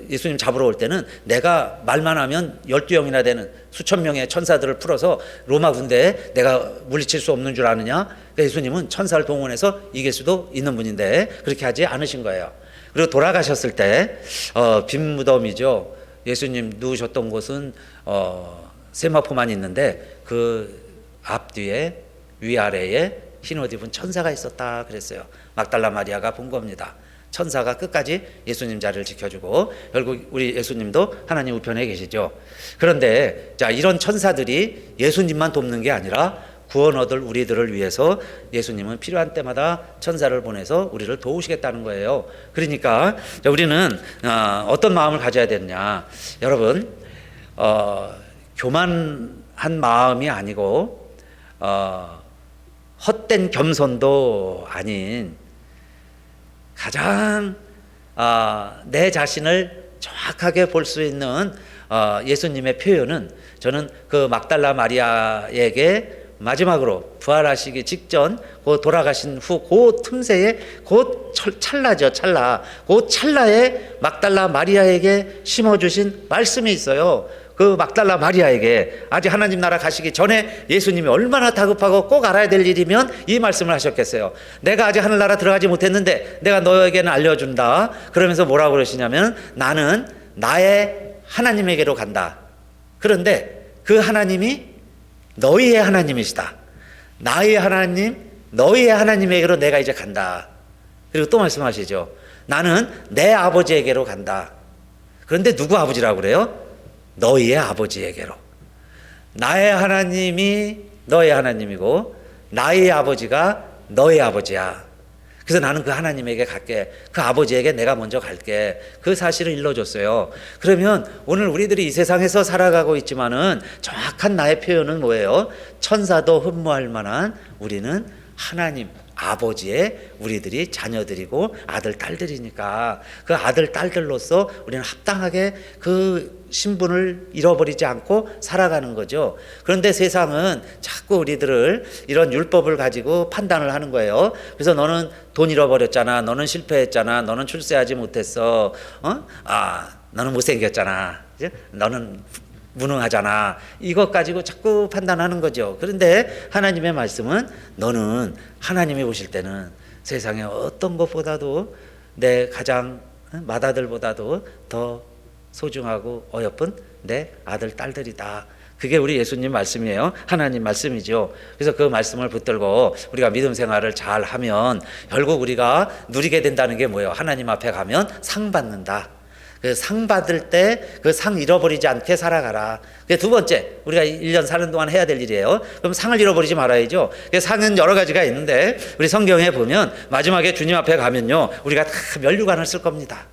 Speaker 1: 예수님 잡으러 올 때는 내가 말만 하면 12영이나 되는 수천 명의 천사들을 풀어서 로마 군대에 내가 물리칠 수 없는 줄 아느냐? 그러니까 예수님은 천사를 동원해서 이길 수도 있는 분인데 그렇게 하지 않으신 거예요. 그리고 돌아가셨을 때 빈 무덤이죠. 예수님 누우셨던 곳은 세마포만 있는데 그 앞뒤에 위아래에 흰 옷 입은 천사가 있었다 그랬어요. 막달라 마리아가 본 겁니다. 천사가 끝까지 예수님 자리를 지켜주고 결국 우리 예수님도 하나님 우편에 계시죠. 그런데 자 이런 천사들이 예수님만 돕는 게 아니라 구원 얻을 우리들을 위해서 예수님은 필요한 때마다 천사를 보내서 우리를 도우시겠다는 거예요. 그러니까 우리는 어떤 마음을 가져야 되느냐? 여러분, 교만한 마음이 아니고 헛된 겸손도 아닌 가장 내 자신을 정확하게 볼 수 있는 예수님의 표현은 저는 그 막달라 마리아에게 마지막으로 부활하시기 직전 그 돌아가신 후 그 틈새에 그 찰나죠. 찰나. 그 찰나에 막달라 마리아에게 심어주신 말씀이 있어요. 그 막달라 마리아에게 아직 하나님 나라 가시기 전에 예수님이 얼마나 다급하고 꼭 알아야 될 일이면 이 말씀을 하셨겠어요. 내가 아직 하늘나라 들어가지 못했는데 내가 너에게는 알려준다. 그러면서 뭐라고 그러시냐면 나는 나의 하나님에게로 간다. 그런데 그 하나님이 너희의 하나님이시다. 나의 하나님, 너희의 하나님에게로 내가 이제 간다. 그리고 또 말씀하시죠. 나는 내 아버지에게로 간다. 그런데 누구 아버지라고 그래요? 너희의 아버지에게로. 나의 하나님이 너의 하나님이고 나의 아버지가 너의 아버지야. 그래서 나는 그 하나님에게 갈게. 그 아버지에게 내가 먼저 갈게. 그 사실을 일러줬어요. 그러면 오늘 우리들이 이 세상에서 살아가고 있지만은 정확한 나의 표현은 뭐예요? 천사도 흠모할 만한 우리는 하나님 아버지의 우리들이 자녀들이고 아들 딸들이니까 그 아들 딸들로서 우리는 합당하게 그 신분을 잃어버리지 않고 살아가는 거죠. 그런데 세상은 자꾸 우리들을 이런 율법을 가지고 판단을 하는 거예요. 그래서 너는 돈 잃어버렸잖아. 너는 실패했잖아. 너는 출세하지 못했어. 너는 못생겼잖아. 너는 무능하잖아. 이것 가지고 자꾸 판단하는 거죠. 그런데 하나님의 말씀은 너는 하나님이 보실 때는 세상의 어떤 것보다도 내 가장 맏아들보다도 더 소중하고 어여쁜 내 아들 딸들이다. 그게 우리 예수님 말씀이에요. 하나님 말씀이죠. 그래서 그 말씀을 붙들고 우리가 믿음 생활을 잘 하면 결국 우리가 누리게 된다는 게 뭐예요? 하나님 앞에 가면 상 받는다. 그 상 받을 때 그 상 잃어버리지 않게 살아가라. 그게 두 번째, 우리가 1년 사는 동안 해야 될 일이에요. 그럼 상을 잃어버리지 말아야죠. 상은 여러 가지가 있는데 우리 성경에 보면 마지막에 주님 앞에 가면요, 우리가 다 면류관을 쓸 겁니다.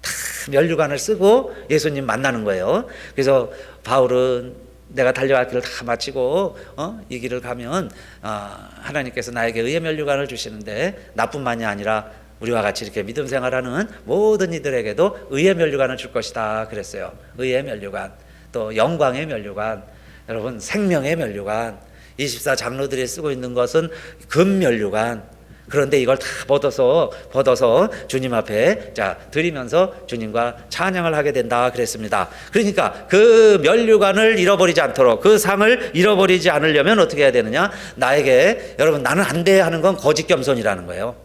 Speaker 1: 다 면류관을 쓰고 예수님 만나는 거예요. 그래서 바울은 내가 달려갈 길을 다 마치고 이 길을 가면 하나님께서 나에게 의의 면류관을 주시는데 나뿐만이 아니라 우리와 같이 이렇게 믿음 생활하는 모든 이들에게도 의의 면류관을 줄 것이다 그랬어요. 의의 면류관, 또 영광의 면류관, 여러분 생명의 면류관, 24 장로들이 쓰고 있는 것은 금 면류관. 그런데 이걸 다 벗어서 주님 앞에 드리면서 주님과 찬양을 하게 된다 그랬습니다. 그러니까 그 면류관을 잃어버리지 않도록, 그 상을 잃어버리지 않으려면 어떻게 해야 되느냐? 나에게 여러분 나는 안 돼 하는 건 거짓 겸손이라는 거예요.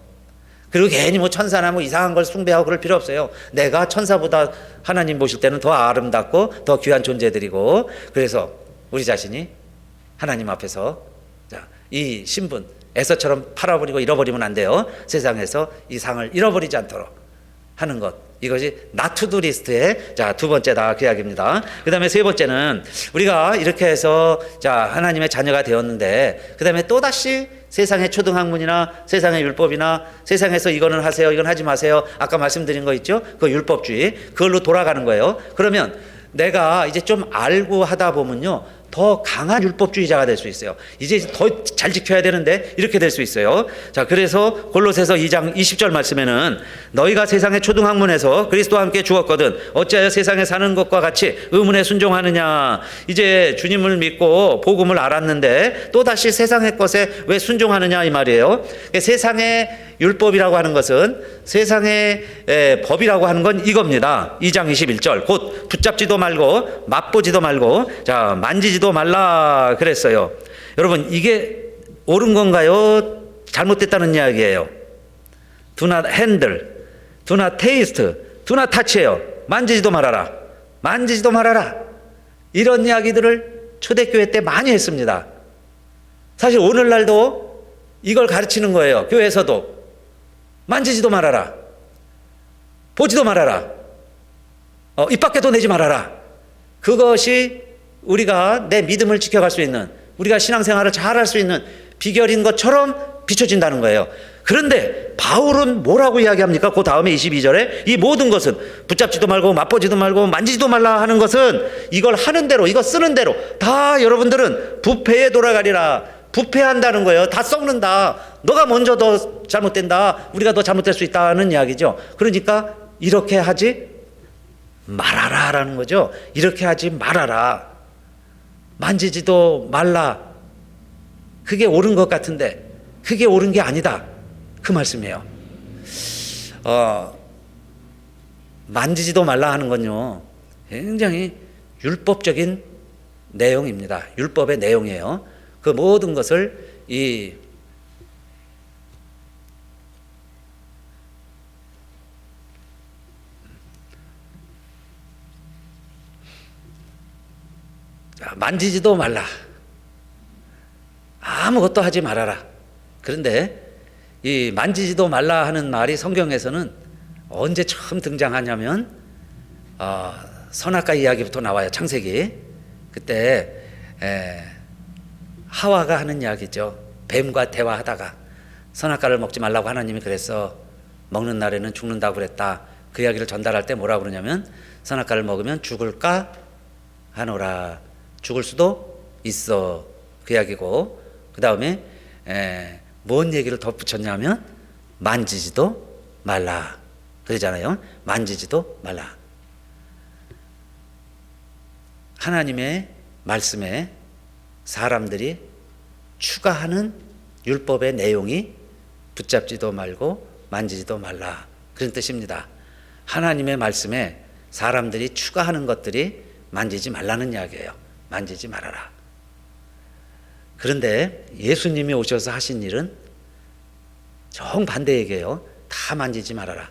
Speaker 1: 그리고 괜히 뭐 천사나 뭐 이상한 걸 숭배하고 그럴 필요 없어요. 내가 천사보다 하나님 보실 때는 더 아름답고 더 귀한 존재들이고, 그래서 우리 자신이 하나님 앞에서 이 신분 에서처럼 팔아버리고 잃어버리면 안 돼요. 세상에서 이 상을 잃어버리지 않도록 하는 것, 이것이 나투두 리스트의 두 번째다 그 이야기입니다. 그 다음에 세 번째는 우리가 이렇게 해서 하나님의 자녀가 되었는데 그 다음에 또다시 세상의 초등학문이나 세상의 율법이나 세상에서 이거는 하세요, 이건 하지 마세요, 아까 말씀드린 거 있죠? 그 율법주의, 그걸로 돌아가는 거예요. 그러면 내가 이제 좀 알고 하다 보면요, 더 강한 율법주의자가 될 수 있어요. 이제 더 잘 지켜야 되는데 이렇게 될 수 있어요. 그래서 골로새서 2장 20절 말씀에는 너희가 세상의 초등학문에서 그리스도와 함께 죽었거든 어찌하여 세상에 사는 것과 같이 의문에 순종하느냐. 이제 주님을 믿고 복음을 알았는데 또다시 세상의 것에 왜 순종하느냐 이 말이에요. 세상의 율법이라고 하는 것은, 세상의 법이라고 하는 건 이겁니다. 2장 21절 곧 붙잡지도 말고 맛보지도 말고 만지지도 말라 그랬어요. 여러분 이게 옳은 건가요? 잘못됐다는 이야기예요. Do not handle, do not taste, do not touch예요. 만지지도 말아라, 만지지도 말아라. 이런 이야기들을 초대교회 때 많이 했습니다. 사실 오늘날도 이걸 가르치는 거예요. 교회에서도 만지지도 말아라, 보지도 말아라, 입 밖에도 내지 말아라. 그것이 우리가 내 믿음을 지켜갈 수 있는, 우리가 신앙생활을 잘할 수 있는 비결인 것처럼 비춰진다는 거예요. 그런데 바울은 뭐라고 이야기합니까? 그 다음에 22절에 이 모든 것은 붙잡지도 말고 맛보지도 말고 만지지도 말라 하는 것은 이걸 하는 대로, 이거 쓰는 대로 다 여러분들은 부패에 돌아가리라. 부패한다는 거예요. 다 썩는다. 너가 먼저 더 잘못된다. 우리가 더 잘못될 수 있다는 이야기죠. 그러니까 이렇게 하지 말아라라는 거죠. 이렇게 하지 말아라. 만지지도 말라. 그게 옳은 것 같은데 그게 옳은 게 아니다. 그 말씀이에요. 만지지도 말라 하는 건요, 굉장히 율법적인 내용입니다. 율법의 내용이에요. 그 모든 것을 만지지도 말라. 아무것도 하지 말아라. 그런데 이 만지지도 말라 하는 말이 성경에서는 언제 처음 등장하냐면 선악과 이야기부터 나와요. 창세기. 그때 하와가 하는 이야기죠. 뱀과 대화하다가 선악과를 먹지 말라고 하나님이 그랬어. 먹는 날에는 죽는다고 그랬다. 그 이야기를 전달할 때 뭐라고 그러냐면 선악과를 먹으면 죽을까 하노라. 죽을 수도 있어. 그 이야기고, 그 다음에 뭔 얘기를 덧붙였냐면 만지지도 말라 그러잖아요. 만지지도 말라. 하나님의 말씀에 사람들이 추가하는 율법의 내용이 붙잡지도 말고 만지지도 말라, 그런 뜻입니다. 하나님의 말씀에 사람들이 추가하는 것들이 만지지 말라는 이야기예요. 만지지 말아라. 그런데 예수님이 오셔서 하신 일은 정반대 얘기예요. 다 만지지 말아라.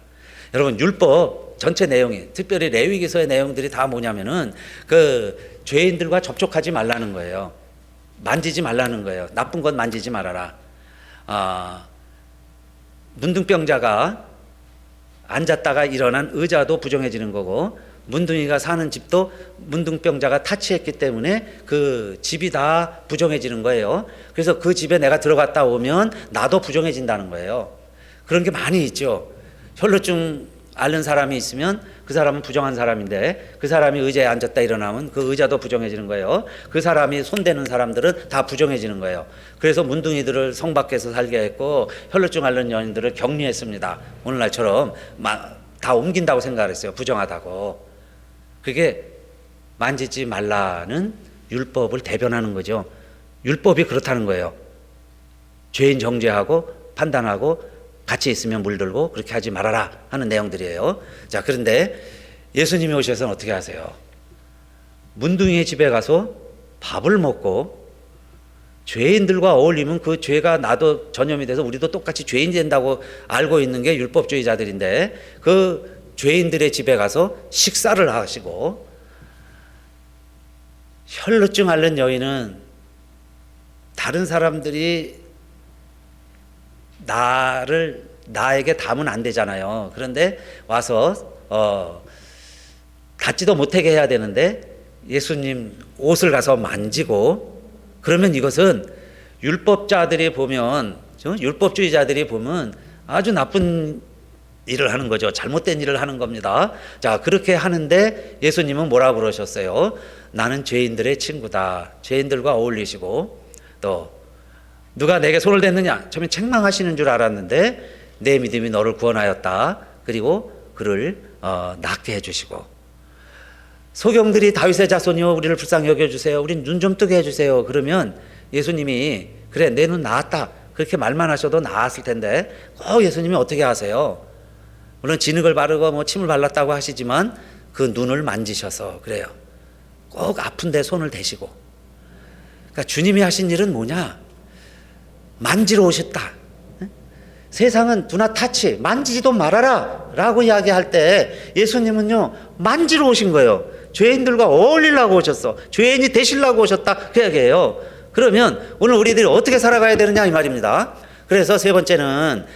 Speaker 1: 여러분, 율법 전체 내용이, 특별히 레위기서의 내용들이 다 뭐냐면은 그 죄인들과 접촉하지 말라는 거예요. 만지지 말라는 거예요. 나쁜 건 만지지 말아라. 문둥병자가 앉았다가 일어난 의자도 부정해지는 거고, 문둥이가 사는 집도 문둥병자가 타치했기 때문에 그 집이 다 부정해지는 거예요. 그래서 그 집에 내가 들어갔다 오면 나도 부정해진다는 거예요. 그런 게 많이 있죠. 혈루증 앓는 사람이 있으면 그 사람은 부정한 사람인데, 그 사람이 의자에 앉았다 일어나면 그 의자도 부정해지는 거예요. 그 사람이 손대는 사람들은 다 부정해지는 거예요. 그래서 문둥이들을 성 밖에서 살게 했고 혈루증 앓는 여인들을 격리했습니다. 오늘날처럼 다 옮긴다고 생각을 했어요. 부정하다고. 그게 만지지 말라는 율법을 대변하는 거죠. 율법이 그렇다는 거예요. 죄인 정죄하고 판단하고 같이 있으면 물들고 그렇게 하지 말아라 하는 내용들이에요. 자, 그런데 예수님이 오셔서는 어떻게 하세요? 문둥이의 집에 가서 밥을 먹고 죄인들과 어울리면 그 죄가 나도 전염이 돼서 우리도 똑같이 죄인이 된다고 알고 있는 게 율법주의자들인데, 그 죄인들의 집에 가서 식사를 하시고, 혈루증 앓는 여인은 다른 사람들이 나에게 닿으면 안 되잖아요. 그런데 와서 닿지도 못하게 해야 되는데 예수님 옷을 가서 만지고, 그러면 이것은 율법자들이 보면, 율법주의자들이 보면 아주 나쁜 일을 하는 거죠. 잘못된 일을 하는 겁니다. 자, 그렇게 하는데 예수님은 뭐라고 그러셨어요? 나는 죄인들의 친구다. 죄인들과 어울리시고, 또 누가 내게 손을 댔느냐? 처음에 책망하시는 줄 알았는데 내 믿음이 너를 구원하였다. 그리고 그를 낫게 해주시고, 소경들이 다윗의 자손이여 우리를 불쌍히 여겨주세요. 우린 눈 좀 뜨게 해주세요. 그러면 예수님이 그래 내 눈 나았다 그렇게 말만 하셔도 나았을 텐데 꼭 예수님이 어떻게 하세요? 물론 진흙을 바르고 뭐 침을 발랐다고 하시지만 그 눈을 만지셔서 그래요. 꼭 아픈데 손을 대시고. 그러니까 주님이 하신 일은 뭐냐? 만지러 오셨다. 세상은 두나 타치, 만지지도 말아라 라고 이야기할 때 예수님은요 만지러 오신 거예요. 죄인들과 어울리려고 오셨어. 죄인이 되시려고 오셨다 그 얘기예요. 그러면 오늘 우리들이 어떻게 살아가야 되느냐 이 말입니다. 그래서 세 번째는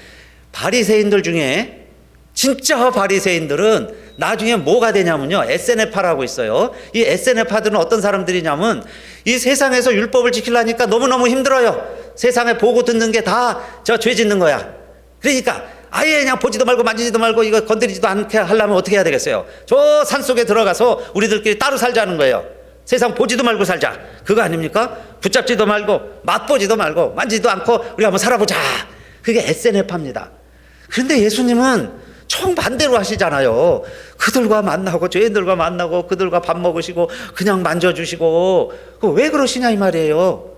Speaker 1: 바리새인들 중에, 진짜 바리새인들은 나중에 뭐가 되냐면요, SNF파라고 있어요. 이 SNF파들은 어떤 사람들이냐면 이 세상에서 율법을 지키려니까 너무너무 힘들어요. 세상에 보고 듣는 게 다 저 죄 짓는 거야. 그러니까 아예 그냥 보지도 말고 만지지도 말고 이거 건드리지도 않게 하려면 어떻게 해야 되겠어요? 저 산속에 들어가서 우리들끼리 따로 살자는 거예요. 세상 보지도 말고 살자. 그거 아닙니까? 붙잡지도 말고 맛보지도 말고 만지지도 않고 우리 한번 살아보자. 그게 SNF파입니다. 그런데 예수님은
Speaker 2: 정반대로 하시잖아요. 그들과 만나고 죄인들과 만나고 그들과 밥 먹으시고 그냥 만져주시고 왜 그러시냐 이 말이에요.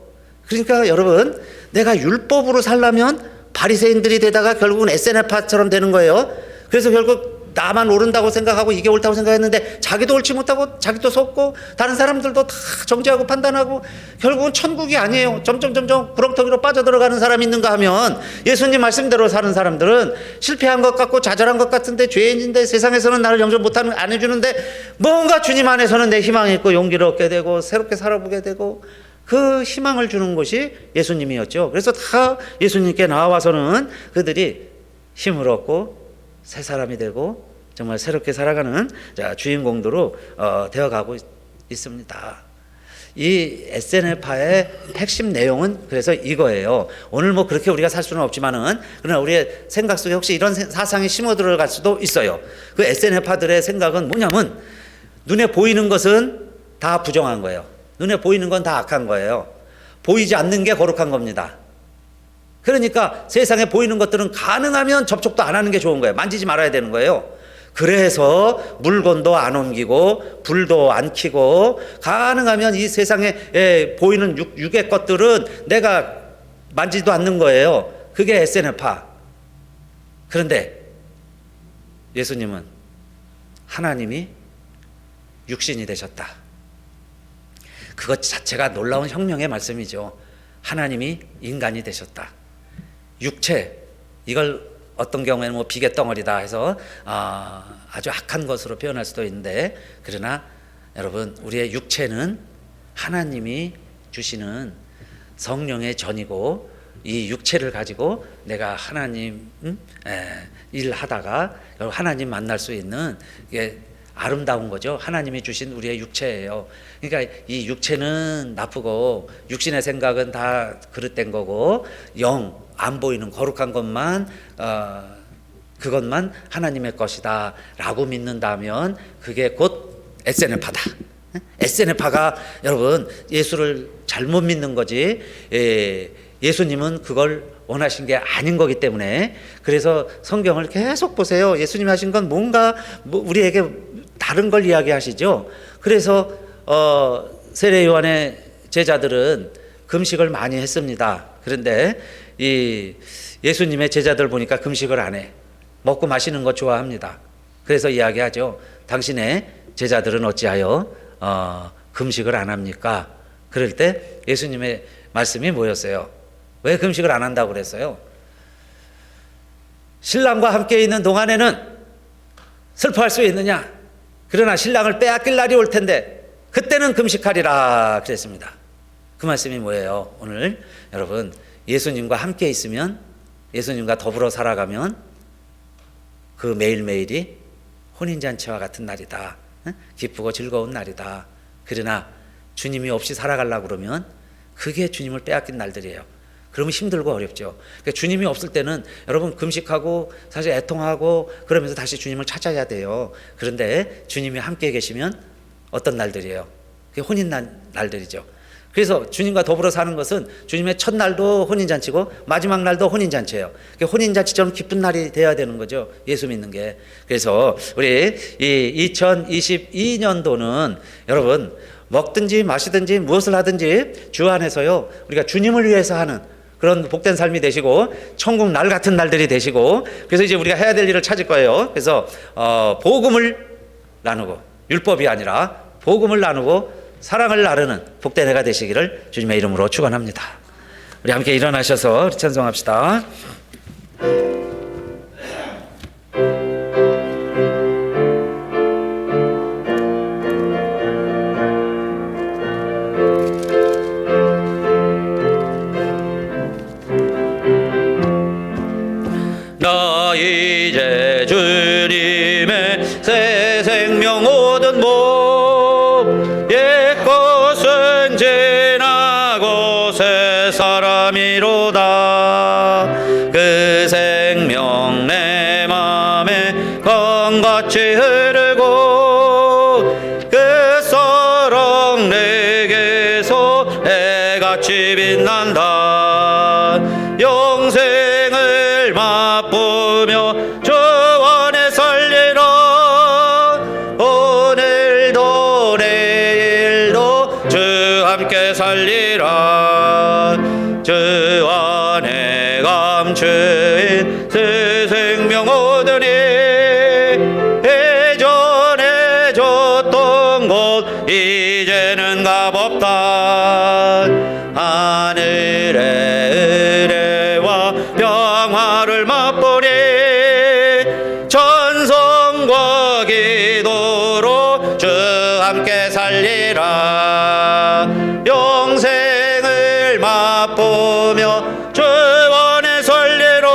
Speaker 2: 그러니까 여러분, 내가 율법으로 살려면 바리새인들이 되다가 결국은 SNF처럼 되는 거예요. 그래서 결국 나만 옳은다고 생각하고 이게 옳다고 생각했는데 자기도 옳지 못하고 자기도 속고 다른 사람들도 다 정죄하고 판단하고 결국은 천국이 아니에요. 점점 구렁텅이로 빠져들어가는 사람이 있는가 하면 예수님 말씀대로 사는 사람들은 실패한 것 같고 좌절한 것 같은데 죄인인데 세상에서는 나를 용서 못하는 안 해주는데 뭔가 주님 안에서는 내 희망이 있고 용기를 얻게 되고 새롭게 살아보게 되고 그 희망을 주는 것이 예수님이었죠. 그래서 다 예수님께 나와서는 그들이 힘을 얻고 새 사람이 되고 정말 새롭게 살아가는 주인공들로 되어가고 있습니다. 이 SNF파의 핵심 내용은 그래서 이거예요. 오늘 뭐 그렇게 우리가 살 수는 없지만은 그러나 우리의 생각 속에 혹시 이런 사상이 심어 들어갈 수도 있어요. 그 SNF파들의 생각은 뭐냐면 눈에 보이는 것은 다 부정한 거예요. 눈에 보이는 건 다 악한 거예요. 보이지 않는 게 거룩한 겁니다. 그러니까 세상에 보이는 것들은 가능하면 접촉도 안 하는 게 좋은 거예요. 만지지 말아야 되는 거예요. 그래서 물건도 안 옮기고 불도 안 켜고 가능하면 이 세상에 보이는 육의 것들은 내가 만지지도 않는 거예요. 그게 SNF파. 그런데 예수님은 하나님이 육신이 되셨다. 그것 자체가 놀라운 혁명의 말씀이죠. 하나님이 인간이 되셨다. 육체, 이걸 어떤 경우에는 뭐 비계 덩어리다 해서 아주 악한 것으로 표현할 수도 있는데, 그러나 여러분, 우리의 육체는 하나님이 주시는 성령의 전이고 이 육체를 가지고 내가 하나님 일하다가 하나님 만날 수 있는 이게 아름다운 거죠. 하나님이 주신 우리의 육체예요. 그러니까 이 육체는 나쁘고 육신의 생각은 다 그릇된 거고 영, 안 보이는 거룩한 것만 그것만 하나님의 것이다 라고 믿는다면 그게 곧 SNF파다. SNF파가 여러분 예수를 잘못 믿는 거지, 예수님은 그걸 원하신 게 아닌 거기 때문에. 그래서 성경을 계속 보세요. 예수님이 하신 건 뭔가 우리에게 다른 걸 이야기하시죠. 그래서 세례 요한의 제자들은 금식을 많이 했습니다. 그런데 이 예수님의 제자들 보니까 금식을 안 해. 먹고 마시는 거 좋아합니다. 그래서 이야기하죠. 당신의 제자들은 어찌하여 금식을 안 합니까? 그럴 때 예수님의 말씀이 뭐였어요? 왜 금식을 안 한다고 그랬어요? 신랑과 함께 있는 동안에는 슬퍼할 수 있느냐? 그러나 신랑을 빼앗길 날이 올 텐데 그때는 금식하리라 그랬습니다. 그 말씀이 뭐예요? 오늘 여러분, 예수님과 함께 있으면, 예수님과 더불어 살아가면 그 매일매일이 혼인잔치와 같은 날이다. 기쁘고 즐거운 날이다. 그러나 주님이 없이 살아가려고 그러면 그게 주님을 빼앗긴 날들이에요. 그러면 힘들고 어렵죠. 그러니까 주님이 없을 때는 여러분 금식하고 사실 애통하고 그러면서 다시 주님을 찾아야 돼요. 그런데 주님이 함께 계시면 어떤 날들이에요? 그게 혼인 날들이죠. 그래서 주님과 더불어 사는 것은 주님의 첫날도 혼인잔치고 마지막 날도 혼인잔치예요. 혼인잔치처럼 기쁜 날이 돼야 되는 거죠. 예수 믿는 게. 그래서 우리 이 2022년도는 여러분 먹든지 마시든지 무엇을 하든지 주 안에서요 우리가 주님을 위해서 하는 그런 복된 삶이 되시고 천국 날 같은 날들이 되시고, 그래서 이제 우리가 해야 될 일을 찾을 거예요. 그래서 복음을 나누고, 율법이 아니라 복음을 나누고 사랑을 나누는 복된 해가 되시기를 주님의 이름으로 축원합니다. 우리 함께 일어나셔서 찬송합시다.
Speaker 1: 나 이제 주님의 새 생명 얻은 몸, 옛 것은 지나고 새 사람이로다. 그 생명 내 맘에 강같이 흐르고 그 사랑 내게서 해같이 빛난다. 영생을 맛보며 저 안에 함께 살리라. 주 안에 감추인 새 생명 얻으니 예전에 줬던 곳 이제는 값없다. 하늘의 은혜와 평화를 맛보니 찬송과 기도로 주 함께 살리라. 영생을 맛보며 주 안에 설리로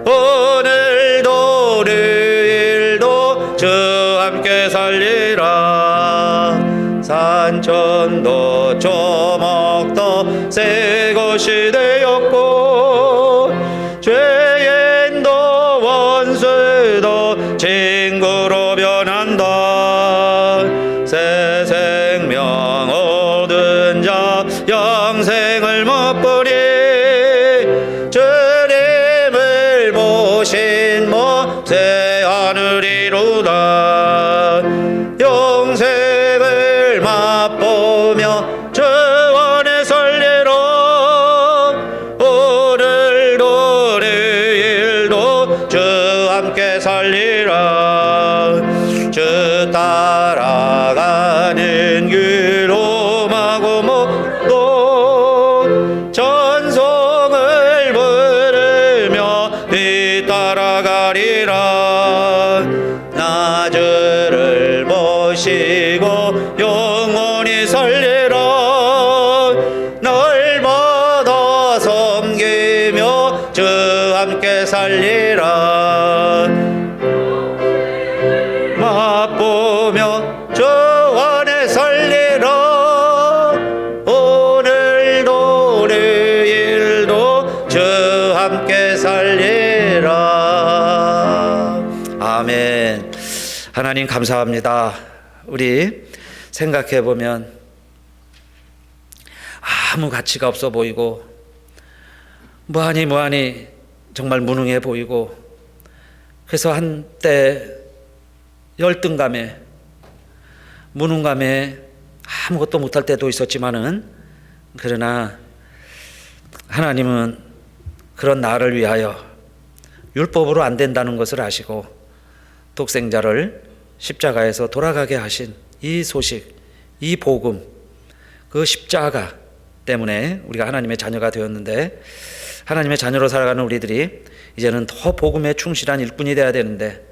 Speaker 1: 오늘도 내일도 주 함께 살리라. 산천도 조목도 새 것이 되었고 죄인도 원수도 친구로 변한다. 새 생명 얻은 자 영생을 맛보니 주님을 모신 모세 하늘이로다. 영생을 맛보며 주 안에 설리로 오늘도 내일도 주 함께 살리라. 주 따라가는 길 험하고 먼도 찬송을 부르며 뒤따라가리라. 나 주를 모시고 영원히 살리라. 날마다 섬기며 주 함께 살리라. 맛보며 주 안에 살리라. 오늘도 내일도 주 함께 살리라. 아멘. 하나님 감사합니다. 우리 생각해 보면 아무 가치가 없어 보이고 무한히 정말 무능해 보이고 그래서 한때 열등감에 무능감에 아무것도 못할 때도 있었지만은 그러나 하나님은 그런 나를 위하여 율법으로 안 된다는 것을 아시고 독생자를 십자가에서 돌아가게 하신 이 소식, 이 복음, 그 십자가 때문에 우리가 하나님의 자녀가 되었는데 하나님의 자녀로 살아가는 우리들이 이제는 더 복음에 충실한 일꾼이 되어야 되는데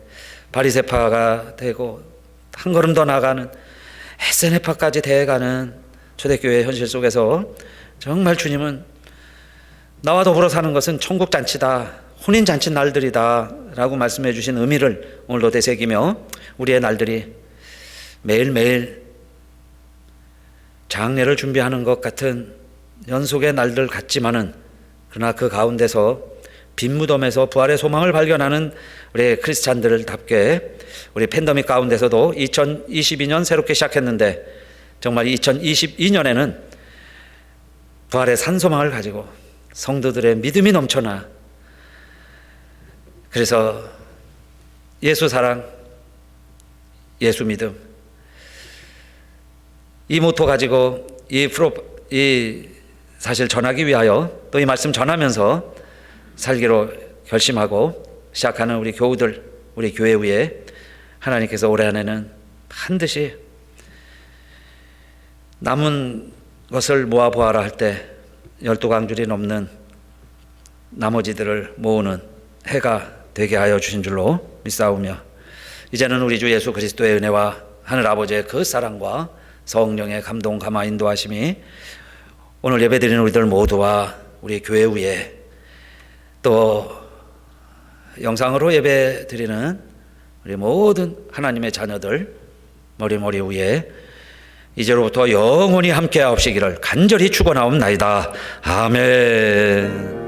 Speaker 1: 바리새파가 되고 한 걸음 더 나가는 에세네파까지 대해가는 초대교회 현실 속에서 정말 주님은 나와 더불어 사는 것은 천국잔치다, 혼인잔치 날들이다 라고 말씀해 주신 의미를 오늘도 되새기며 우리의 날들이 매일매일 장례를 준비하는 것 같은 연속의 날들 같지만은 그러나 그 가운데서 빈 무덤에서 부활의 소망을 발견하는 우리 크리스찬들답게 우리 팬데믹 가운데서도 2022년 새롭게 시작했는데 정말 2022년에는 부활의 산소망을 가지고 성도들의 믿음이 넘쳐나 그래서 예수 사랑, 예수 믿음 이 모토 가지고 이 사실 전하기 위하여 또 이 말씀 전하면서 살기로 결심하고 시작하는 우리 교우들, 우리 교회 위에 하나님께서 올해 안에는 반드시 남은 것을 모아보아라 할 때 12강줄이 넘는 나머지들을 모으는 해가 되게 하여 주신 줄로 믿사오며 이제는 우리 주 예수 그리스도의 은혜와 하늘 아버지의 그 사랑과 성령의 감동 감화 인도하심이 오늘 예배드리는 우리들 모두와 우리 교회 위에 또 영상으로 예배드리는 우리 모든 하나님의 자녀들 머리 위에 이제로부터 영원히 함께 하옵시기를 간절히 축원하옵나이다. 아멘.